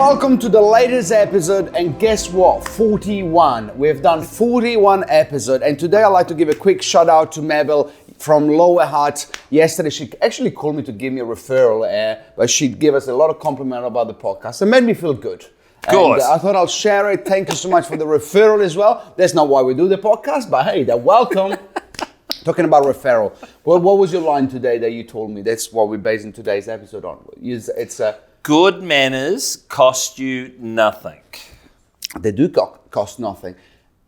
welcome to the latest episode, and guess what? 41. We've done 41 episodes, and today I'd like to give a quick shout out to Mabel from Lower Hutt. Yesterday she actually called me to give me a referral, but she gave us a lot of compliment about the podcast. It made me feel good. Good. And I thought I'll share it. Thank you so much for the referral as well. That's not why we do the podcast, but hey, they're welcome. Talking about referral. Well, what was your line today that you told me? That's what we're basing today's episode on. It's Good manners cost you nothing. They do cost nothing.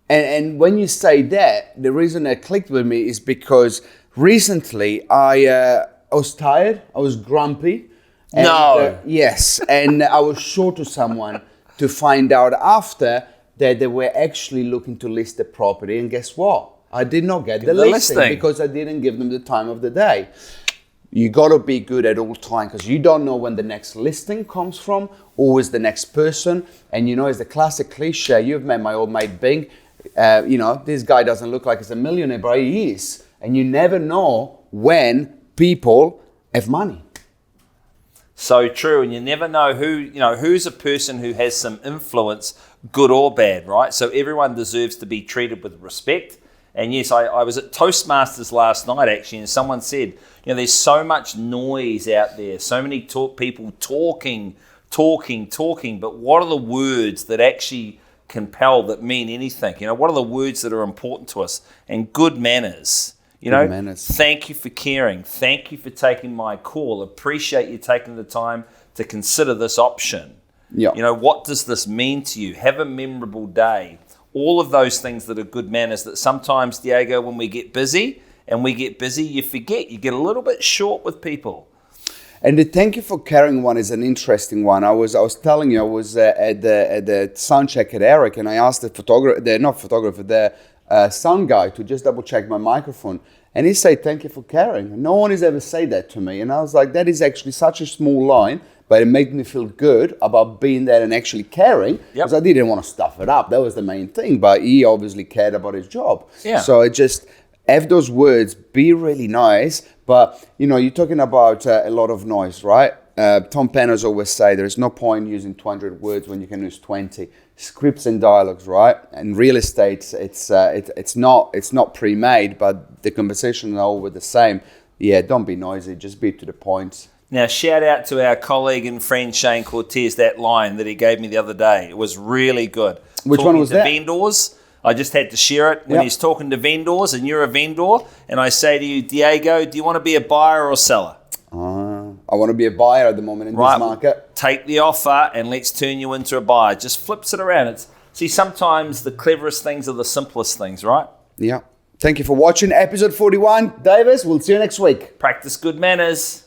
And when you say that, the reason it clicked with me is because recently I was tired, I was grumpy. And, yes, and I was short to someone to find out after that they were actually looking to list the property. And guess what? I did not get the listing because I didn't give them the time of the day. You got to be good at all time because you don't know when the next listing comes from, or is the next person. And you know, it's the classic cliche. You've met my old mate Bing. This guy doesn't look like he's a millionaire, but he is. And you never know when people have money. So true, and you never know who's a person who has some influence, good or bad, right? So everyone deserves to be treated with respect. And yes, I was at Toastmasters last night actually, and someone said, there's so much noise out there, so many people talking, but what are the words that actually compel, that mean anything? What are the words that are important to us? And good manners. Good manners. Thank you for caring. Thank you for taking my call. Appreciate you taking the time to consider this option. Yeah. What does this mean to you? Have a memorable day. All of those things that are good manners that sometimes, Diego, when we get busy, you forget. You get a little bit short with people. And the thank you for caring one is an interesting one. I was telling you, I was at the sound check at Eric, and I asked the sound guy to just double check my microphone. And he said, thank you for caring. No one has ever said that to me. And I was like, that is actually such a small line, but it made me feel good about being there and actually caring, because I didn't want to stuff it up. That was the main thing. But he obviously cared about his job. Yeah. So it just have those words, be really nice. But, you're talking about a lot of noise, right? Tom Penner's always say there's no point using 200 words when you can use 20. Scripts and dialogues, right? And real estate, it's not pre-made, but the conversations are always the same. Yeah, don't be noisy, just be to the point. Now, shout out to our colleague and friend Shane Cortese, that line that he gave me the other day. It was really good. Which one was that? Vendors. I just had to share it when he's talking to vendors, and you're a vendor, and I say to you, Diego, do you want to be a buyer or a seller? I want to be a buyer at the moment in this market. Take the offer and let's turn you into a buyer. Just flips it around. Sometimes the cleverest things are the simplest things, right? Yeah. Thank you for watching episode 41. Davis, we'll see you next week. Practice good manners.